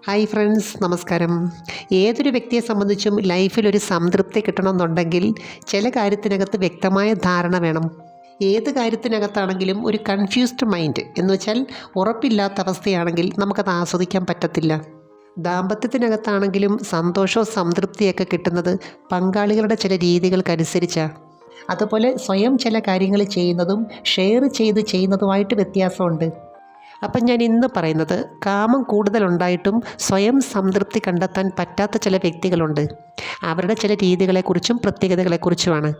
Hi friends, നമസ്കാരം. ഏതൊരു വ്യക്തിയെ സംബന്ധിച്ചും ലൈഫിലൊരു സംതൃപ്തി കിട്ടണമെന്നുണ്ടെങ്കിൽ ചില കാര്യത്തിനകത്ത് വ്യക്തമായ ധാരണ വേണം. ഏത് കാര്യത്തിനകത്താണെങ്കിലും ഒരു കൺഫ്യൂസ്ഡ് മൈൻഡ് എന്ന് വെച്ചാൽ ഉറപ്പില്ലാത്ത അവസ്ഥയാണെങ്കിൽ നമുക്കത് ആസ്വദിക്കാൻ പറ്റത്തില്ല. ദാമ്പത്യത്തിനകത്താണെങ്കിലും സന്തോഷവും സംതൃപ്തിയൊക്കെ കിട്ടുന്നത് പങ്കാളികളുടെ ചില രീതികൾക്കനുസരിച്ചാണ്. അതുപോലെ സ്വയം ചില കാര്യങ്ങൾ ചെയ്യുന്നതും ഷെയർ ചെയ്ത് ചെയ്യുന്നതുമായിട്ട് വ്യത്യാസമുണ്ട്. അപ്പം ഞാൻ ഇന്ന് പറയുന്നത്, കാമം കൂടുതലുണ്ടായിട്ടും സ്വയം സംതൃപ്തി കണ്ടെത്താൻ പറ്റാത്ത ചില വ്യക്തികളുണ്ട്. അവരുടെ ചില രീതികളെക്കുറിച്ചും പ്രത്യേകതകളെക്കുറിച്ചുമാണ്.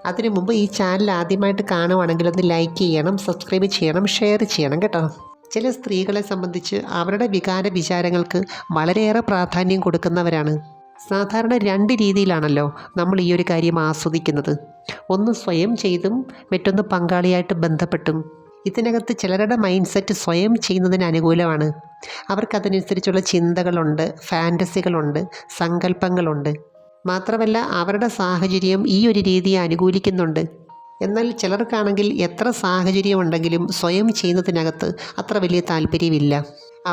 അതിനു മുമ്പ് ഈ ചാനൽ ആദ്യമായിട്ട് കാണുവാണെങ്കിൽ ഒന്ന് ലൈക്ക് ചെയ്യണം, സബ്സ്ക്രൈബ് ചെയ്യണം, ഷെയർ ചെയ്യണം കേട്ടോ. ചില സ്ത്രീകളെ സംബന്ധിച്ച് അവരുടെ വികാര വിചാരങ്ങൾക്ക് വളരെയേറെ പ്രാധാന്യം കൊടുക്കുന്നവരാണ്. സാധാരണ രണ്ട് രീതിയിലാണല്ലോ നമ്മൾ ഈ ഒരു കാര്യം ആസ്വദിക്കുന്നത്. ഒന്ന് സ്വയം ചെയ്തും മറ്റൊന്ന് പങ്കാളിയായിട്ട് ബന്ധപ്പെട്ടും. ഇതിനകത്ത് ചിലരുടെ മൈൻഡ് സെറ്റ് സ്വയം ചെയ്യുന്നതിന് അനുകൂലമാണ്. അവർക്കതനുസരിച്ചുള്ള ചിന്തകളുണ്ട്, ഫാൻറ്റസികളുണ്ട്, സങ്കല്പങ്ങളുണ്ട്. മാത്രമല്ല അവരുടെ സാഹചര്യം ഈ ഒരു രീതിയെ അനുകൂലിക്കുന്നുണ്ട്. എന്നാൽ ചിലർക്കാണെങ്കിൽ എത്ര സാഹചര്യം ഉണ്ടെങ്കിലും സ്വയം ചെയ്യുന്നതിനകത്ത് അത്ര വലിയ താല്പര്യമില്ല.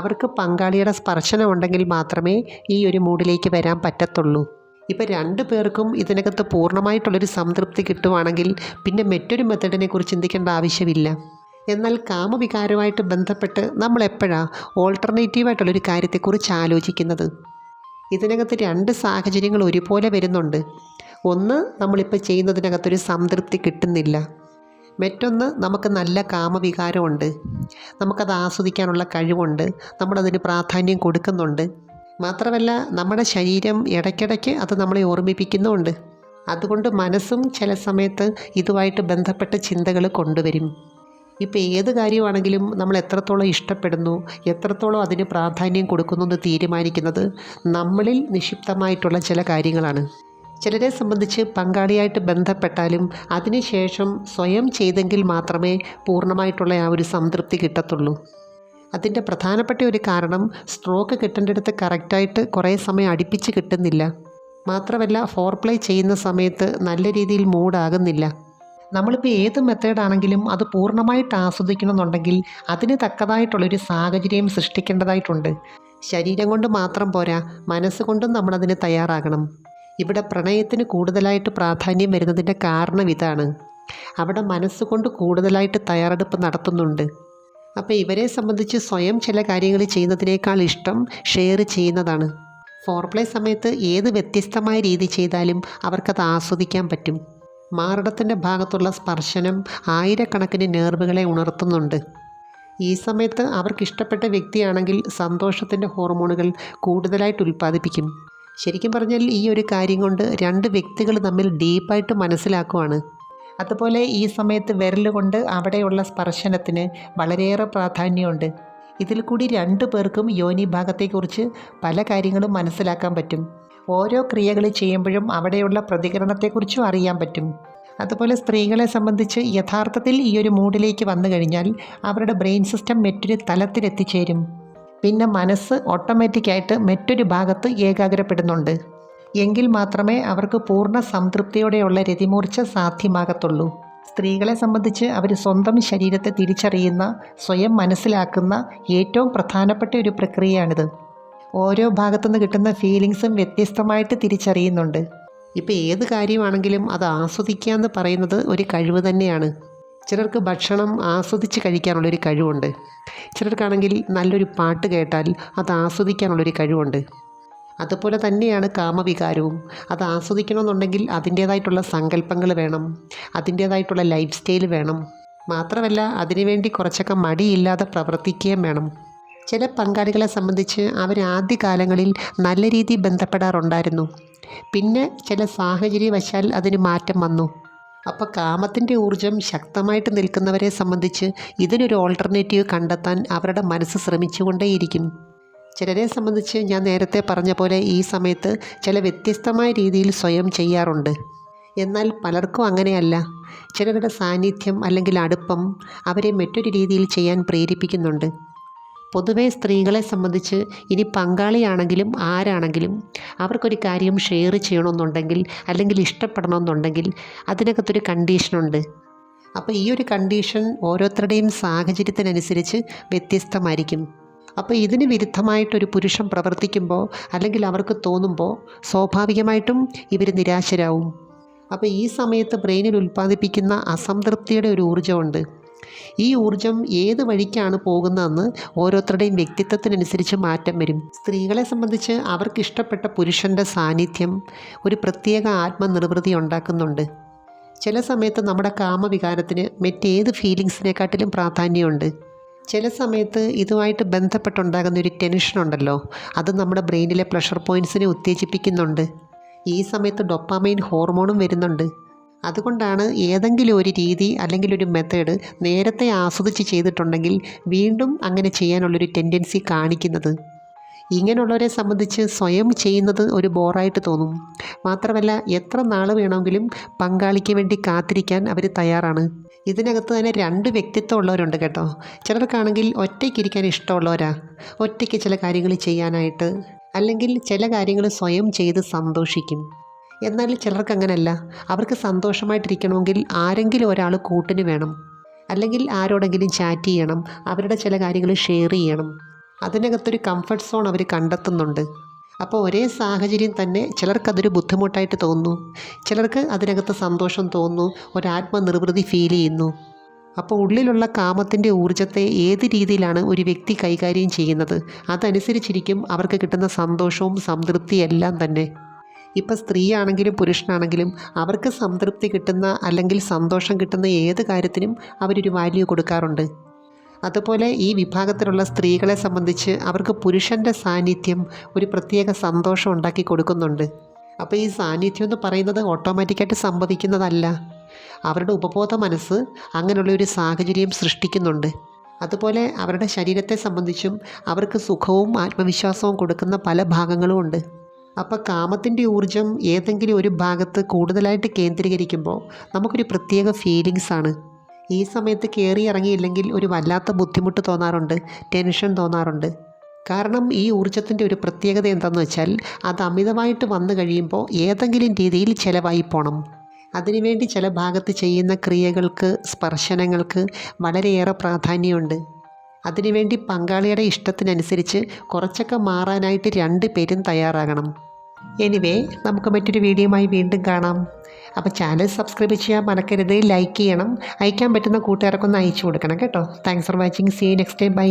അവർക്ക് പങ്കാളിയുടെ സ്പർശനം ഉണ്ടെങ്കിൽ മാത്രമേ ഈ ഒരു മൂഡിലേക്ക് വരാൻ പറ്റത്തുള്ളൂ. ഇപ്പം രണ്ടു പേർക്കും ഇതിനകത്ത് പൂർണ്ണമായിട്ടുള്ളൊരു സംതൃപ്തി കിട്ടുവാണെങ്കിൽ പിന്നെ മറ്റൊരു മെത്തഡിനെ കുറിച്ച് ചിന്തിക്കേണ്ട ആവശ്യമില്ല. എന്നാൽ കാമവികാരമായിട്ട് ബന്ധപ്പെട്ട് നമ്മൾ എപ്പോഴാണ് ഓൾട്ടർനേറ്റീവായിട്ടുള്ളൊരു കാര്യത്തെക്കുറിച്ച് ആലോചിക്കുന്നത്? ഇതിനകത്ത് രണ്ട് സാഹചര്യങ്ങൾ ഒരുപോലെ വരുന്നുണ്ട്. ഒന്ന്, നമ്മളിപ്പോൾ ചെയ്യുന്നതിനകത്തൊരു സംതൃപ്തി കിട്ടുന്നില്ല. മറ്റൊന്ന്, നമുക്ക് നല്ല കാമവികാരമുണ്ട്, നമുക്കത് ആസ്വദിക്കാനുള്ള കഴിവുണ്ട്, നമ്മളതിന് പ്രാധാന്യം കൊടുക്കുന്നുണ്ട്. മാത്രമല്ല നമ്മുടെ ശരീരം ഇടയ്ക്കിടയ്ക്ക് അത് നമ്മളെ ഓർമ്മിപ്പിക്കുന്നുമുണ്ട്. അതുകൊണ്ട് മനസ്സും ചില സമയത്ത് ഇതുമായിട്ട് ബന്ധപ്പെട്ട ചിന്തകൾ കൊണ്ടുവരും. ഇപ്പോൾ ഏത് കാര്യമാണെങ്കിലും നമ്മൾ എത്രത്തോളം ഇഷ്ടപ്പെടുന്നു, എത്രത്തോളം അതിന് പ്രാധാന്യം കൊടുക്കുന്നു എന്ന് തീരുമാനിക്കുന്നത് നമ്മളിൽ നിക്ഷിപ്തമായിട്ടുള്ള ചില കാര്യങ്ങളാണ്. ചിലരെ സംബന്ധിച്ച് പങ്കാളിയായിട്ട് ബന്ധപ്പെട്ടാലും അതിനുശേഷം സ്വയം ചെയ്തെങ്കിൽ മാത്രമേ പൂർണ്ണമായിട്ടുള്ള ആ ഒരു സംതൃപ്തി കിട്ടത്തുള്ളൂ. അതിൻ്റെ പ്രധാനപ്പെട്ട ഒരു കാരണം, സ്ട്രോക്ക് കിട്ടേണ്ടടുത്ത് കറക്റ്റായിട്ട് കുറേ സമയം അടുപ്പിച്ച് കിട്ടുന്നില്ല. മാത്രമല്ല ഫോർപ്ലേ ചെയ്യുന്ന സമയത്ത് നല്ല രീതിയിൽ മൂഡാകുന്നില്ല. നമ്മളിപ്പോൾ ഏത് മെത്തേഡാണെങ്കിലും അത് പൂർണ്ണമായിട്ട് ആസ്വദിക്കണമെന്നുണ്ടെങ്കിൽ അതിന് തക്കതായിട്ടുള്ളൊരു സാഹചര്യം സൃഷ്ടിക്കേണ്ടതായിട്ടുണ്ട്. ശരീരം കൊണ്ട് മാത്രം പോരാ, മനസ്സുകൊണ്ടും നമ്മളതിന് തയ്യാറാകണം. ഇവിടെ പ്രണയത്തിന് കൂടുതലായിട്ട് പ്രാധാന്യം വരുന്നതിൻ്റെ കാരണം ഇതാണ്. അവിടെ മനസ്സുകൊണ്ട് കൂടുതലായിട്ട് തയ്യാറെടുപ്പ് നടത്തുന്നുണ്ട്. അപ്പോൾ ഇവരെ സംബന്ധിച്ച് സ്വയം ചില കാര്യങ്ങൾ ചെയ്യുന്നതിനേക്കാൾ ഇഷ്ടം ഷെയർ ചെയ്യുന്നതാണ്. ഫോർപ്ലേ സമയത്ത് ഏത് വ്യത്യസ്തമായ രീതി ചെയ്താലും അവർക്കത് ആസ്വദിക്കാൻ പറ്റും. മാറിടത്തിൻ്റെ ഭാഗത്തുള്ള സ്പർശനം ആയിരക്കണക്കിന് നെർവുകളെ ഉണർത്തുന്നുണ്ട്. ഈ സമയത്ത് അവർക്കിഷ്ടപ്പെട്ട വ്യക്തിയാണെങ്കിൽ സന്തോഷത്തിൻ്റെ ഹോർമോണുകൾ കൂടുതലായിട്ട് ഉൽപ്പാദിപ്പിക്കും. ശരിക്കും പറഞ്ഞാൽ ഈ ഒരു കാര്യം കൊണ്ട് രണ്ട് വ്യക്തികൾ തമ്മിൽ ഡീപ്പായിട്ട് മനസ്സിലാക്കുവാണ്. അതുപോലെ ഈ സമയത്ത് വിരൽ കൊണ്ട് അവിടെയുള്ള സ്പർശനത്തിന് വളരെയേറെ പ്രാധാന്യമുണ്ട്. ഇതിൽ കൂടി രണ്ടു പേർക്കും യോനി ഭാഗത്തെക്കുറിച്ച് പല കാര്യങ്ങളും മനസ്സിലാക്കാൻ പറ്റും. ഓരോ ക്രിയകൾ ചെയ്യുമ്പോഴും അവിടെയുള്ള പ്രതികരണത്തെക്കുറിച്ചും അറിയാൻ പറ്റും. അതുപോലെ സ്ത്രീകളെ സംബന്ധിച്ച് യഥാർത്ഥത്തിൽ ഈ ഒരു മൂഡിലേക്ക് വന്നു കഴിഞ്ഞാൽ അവരുടെ ബ്രെയിൻ സിസ്റ്റം മറ്റൊരു തലത്തിലെത്തിച്ചേരും. പിന്നെ മനസ്സ് ഓട്ടോമാറ്റിക്കായിട്ട് മറ്റൊരു ഭാഗത്ത് ഏകാഗ്രപ്പെടുന്നുണ്ട്. എങ്കിൽ മാത്രമേ അവർക്ക് പൂർണ്ണ സംതൃപ്തിയോടെയുള്ള രതിമൂർച്ച സാധ്യമാകത്തുള്ളൂ. സ്ത്രീകളെ സംബന്ധിച്ച് അവർ സ്വന്തം ശരീരത്തെ തിരിച്ചറിയുന്ന, സ്വയം മനസ്സിലാക്കുന്ന ഏറ്റവും പ്രധാനപ്പെട്ട ഒരു പ്രക്രിയയാണിത്. ഓരോ ഭാഗത്തുനിന്ന് കിട്ടുന്ന ഫീലിങ്സും വ്യത്യസ്തമായിട്ട് തിരിച്ചറിയുന്നുണ്ട്. ഇപ്പോൾ ഏത് കാര്യമാണെങ്കിലും അത് ആസ്വദിക്കുക എന്ന് പറയുന്നത് ഒരു കഴിവ് തന്നെയാണ്. ചിലർക്ക് ഭക്ഷണം ആസ്വദിച്ച് കഴിക്കാനുള്ളൊരു കഴിവുണ്ട്. ചിലർക്കാണെങ്കിൽ നല്ലൊരു പാട്ട് കേട്ടാൽ അത് ആസ്വദിക്കാനുള്ളൊരു കഴിവുണ്ട്. അതുപോലെ തന്നെയാണ് കാമവികാരവും. അത് ആസ്വദിക്കണമെന്നുണ്ടെങ്കിൽ അതിൻ്റേതായിട്ടുള്ള സങ്കല്പങ്ങൾ വേണം, അതിൻ്റേതായിട്ടുള്ള ലൈഫ് സ്റ്റൈൽ വേണം. മാത്രമല്ല അതിനുവേണ്ടി കുറച്ചൊക്കെ മടിയില്ലാതെ പ്രവർത്തിക്കുകയും വേണം. ചില പങ്കാളികളെ സംബന്ധിച്ച് അവർ ആദ്യകാലങ്ങളിൽ നല്ല രീതിയിൽ ബന്ധപ്പെടാറുണ്ടായിരുന്നു. പിന്നെ ചില സാഹചര്യവശാൽ അതിന് മാറ്റം വന്നു. അപ്പോൾ കാമത്തിൻ്റെ ഊർജം ശക്തമായിട്ട് നിൽക്കുന്നവരെ സംബന്ധിച്ച് ഇതിനൊരു ഓൾട്ടർനേറ്റീവ് കണ്ടെത്താൻ അവരുടെ മനസ്സ് ശ്രമിച്ചുകൊണ്ടേയിരിക്കും. ചിലരെ സംബന്ധിച്ച് ഞാൻ നേരത്തെ പറഞ്ഞ പോലെ ഈ സമയത്ത് ചില വ്യത്യസ്തമായ രീതിയിൽ സ്വയം ചെയ്യാറുണ്ട്. എന്നാൽ പലർക്കും അങ്ങനെയല്ല. ചിലരുടെ സാന്നിധ്യം അല്ലെങ്കിൽ അടുപ്പം അവരെ മറ്റൊരു രീതിയിൽ ചെയ്യാൻ പ്രേരിപ്പിക്കുന്നുണ്ട്. പൊതുവേ സ്ത്രീകളെ സംബന്ധിച്ച് ഇനി പങ്കാളിയാണെങ്കിലും ആരാണെങ്കിലും അവർക്കൊരു കാര്യം ഷെയർ ചെയ്യണമെന്നുണ്ടെങ്കിൽ അല്ലെങ്കിൽ ഇഷ്ടപ്പെടണമെന്നുണ്ടെങ്കിൽ അതിനകത്തൊരു കണ്ടീഷനുണ്ട്. അപ്പോൾ ഈ ഒരു കണ്ടീഷൻ ഓരോരുത്തരുടെയും സാഹചര്യത്തിനനുസരിച്ച് വ്യത്യസ്തമായിരിക്കും. അപ്പോൾ ഇതിന് വിരുദ്ധമായിട്ടൊരു പുരുഷൻ പ്രവർത്തിക്കുമ്പോൾ അല്ലെങ്കിൽ അവർക്ക് തോന്നുമ്പോൾ സ്വാഭാവികമായിട്ടും ഇവർ നിരാശരാകും. അപ്പോൾ ഈ സമയത്ത് ബ്രെയിനിൽ ഉൽപ്പാദിപ്പിക്കുന്ന അസംതൃപ്തിയുടെ ഒരു ഊർജ്ജമുണ്ട്. ഈ ഊർജ്ജം ഏത് വഴിക്കാണ് പോകുന്നതെന്ന് ഓരോരുത്തരുടെയും വ്യക്തിത്വത്തിനനുസരിച്ച് മാറ്റം വരും. സ്ത്രീകളെ സംബന്ധിച്ച് അവർക്ക് ഇഷ്ടപ്പെട്ട പുരുഷൻ്റെ സാന്നിധ്യം ഒരു പ്രത്യേക ആത്മനിർവൃതി ഉണ്ടാക്കുന്നുണ്ട്. ചില സമയത്ത് നമ്മുടെ കാമവികാരത്തിന് മറ്റേത് ഫീലിങ്സിനെക്കാട്ടിലും പ്രാധാന്യമുണ്ട്. ചില സമയത്ത് ഇതുമായിട്ട് ബന്ധപ്പെട്ടുണ്ടാകുന്ന ഒരു ടെൻഷനുണ്ടല്ലോ, അത് നമ്മുടെ ബ്രെയിനിലെ പ്ലഷർ പോയിൻറ്റ്സിനെ ഉത്തേജിപ്പിക്കുന്നുണ്ട്. ഈ സമയത്ത് ഡൊപ്പാമൈൻ ഹോർമോണും വരുന്നുണ്ട്. അതുകൊണ്ടാണ് ഏതെങ്കിലും ഒരു രീതി അല്ലെങ്കിൽ ഒരു മെത്തേഡ് നേരത്തെ ആസ്വദിച്ച് ചെയ്തിട്ടുണ്ടെങ്കിൽ വീണ്ടും അങ്ങനെ ചെയ്യാനുള്ളൊരു ടെൻഡൻസി കാണിക്കുന്നത്. ഇങ്ങനെയുള്ളവരെ സംബന്ധിച്ച് സ്വയം ചെയ്യുന്നത് ഒരു ബോറായിട്ട് തോന്നും. മാത്രമല്ല എത്ര നാൾ വേണമെങ്കിലും പങ്കാളിക്ക് വേണ്ടി കാത്തിരിക്കാൻ അവർ തയ്യാറാണ്. ഇതിനകത്ത് തന്നെ 2 വ്യക്തിത്വം ഉള്ളവരുണ്ട് കേട്ടോ. ചിലർക്കാണെങ്കിൽ ഒറ്റയ്ക്കിരിക്കാൻ ഇഷ്ടമുള്ളവരാ, ഒറ്റയ്ക്ക് ചില കാര്യങ്ങൾ ചെയ്യാനായിട്ട്, അല്ലെങ്കിൽ ചില കാര്യങ്ങൾ സ്വയം ചെയ്ത് സന്തോഷിക്കും. എന്നാൽ ചിലർക്ക് അങ്ങനെയല്ല, അവർക്ക് സന്തോഷമായിട്ടിരിക്കണമെങ്കിൽ ആരെങ്കിലും ഒരാൾ കൂട്ടിന് വേണം, അല്ലെങ്കിൽ ആരോടെങ്കിലും ചാറ്റ് ചെയ്യണം, അവരുടെ ചില കാര്യങ്ങൾ ഷെയർ ചെയ്യണം. അതിനകത്തൊരു കംഫർട്ട് സോൺ അവർ കണ്ടെത്തുന്നുണ്ട്. അപ്പോൾ ഒരേ സാഹചര്യം തന്നെ ചിലർക്കതൊരു ബുദ്ധിമുട്ടായിട്ട് തോന്നുന്നു, ചിലർക്ക് അതിനകത്ത് സന്തോഷം തോന്നുന്നു, ഒരാത്മനിർവൃതി ഫീൽ ചെയ്യുന്നു. അപ്പോൾ ഉള്ളിലുള്ള കാമത്തിൻ്റെ ഊർജ്ജത്തെ ഏത് രീതിയിലാണ് ഒരു വ്യക്തി കൈകാര്യം ചെയ്യുന്നത്, അതനുസരിച്ചിരിക്കും അവർക്ക് കിട്ടുന്ന സന്തോഷവും സംതൃപ്തിയും എല്ലാം തന്നെ. ഇപ്പം സ്ത്രീയാണെങ്കിലും പുരുഷനാണെങ്കിലും അവർക്ക് സംതൃപ്തി കിട്ടുന്ന അല്ലെങ്കിൽ സന്തോഷം കിട്ടുന്ന ഏത് കാര്യത്തിനും അവരൊരു വാല്യൂ കൊടുക്കാറുണ്ട്. അതുപോലെ ഈ വിഭാഗത്തിലുള്ള സ്ത്രീകളെ സംബന്ധിച്ച് അവർക്ക് പുരുഷൻ്റെ സാന്നിധ്യം ഒരു പ്രത്യേക സന്തോഷം ഉണ്ടാക്കി കൊടുക്കുന്നുണ്ട്. അപ്പോൾ ഈ സാന്നിധ്യം എന്ന് പറയുന്നത് ഓട്ടോമാറ്റിക്കായിട്ട് സംഭവിക്കുന്നതല്ല, അവരുടെ ഉപബോധ മനസ്സ് അങ്ങനെയുള്ളൊരു സാഹചര്യം സൃഷ്ടിക്കുന്നുണ്ട്. അതുപോലെ അവരുടെ ശരീരത്തെ സംബന്ധിച്ചും അവർക്ക് സുഖവും ആത്മവിശ്വാസവും കൊടുക്കുന്ന പല ഭാഗങ്ങളും ഉണ്ട്. അപ്പോൾ കാമത്തിൻ്റെ ഊർജ്ജം ഏതെങ്കിലും ഒരു ഭാഗത്ത് കൂടുതലായിട്ട് കേന്ദ്രീകരിക്കുമ്പോൾ നമുക്കൊരു പ്രത്യേക ഫീലിങ്സാണ്. ഈ സമയത്ത് കയറി ഇറങ്ങിയില്ലെങ്കിൽ ഒരു വല്ലാത്ത ബുദ്ധിമുട്ട് തോന്നാറുണ്ട്, ടെൻഷൻ തോന്നാറുണ്ട്. കാരണം ഈ ഊർജ്ജത്തിൻ്റെ ഒരു പ്രത്യേകത എന്താണെന്ന് വെച്ചാൽ അത് അമിതമായിട്ട് വന്നു കഴിയുമ്പോൾ ഏതെങ്കിലും രീതിയിൽ ചിലവായി പോകണം. അതിനുവേണ്ടി ചില ഭാഗത്ത് ചെയ്യുന്ന ക്രിയകൾക്ക്, സ്പർശനങ്ങൾക്ക് വളരെയേറെ പ്രാധാന്യമുണ്ട്. അതിനുവേണ്ടി പങ്കാളിയുടെ ഇഷ്ടത്തിനനുസരിച്ച് കുറച്ചൊക്കെ മാറാനായിട്ട് 2 പേരും തയ്യാറാകണം. എനിവേ, നമുക്ക് മറ്റൊരു വീഡിയോയുമായി വീണ്ടും കാണാം. അപ്പോൾ ചാനൽ സബ്സ്ക്രൈബ് ചെയ്യാൻ മറക്കരുത്, ലൈക്ക് ചെയ്യണം, അയക്കാൻ പറ്റുന്ന കൂട്ടുകാർക്കൊന്ന് അയച്ചു കൊടുക്കണം കേട്ടോ. Thanks for watching. See you next time. By.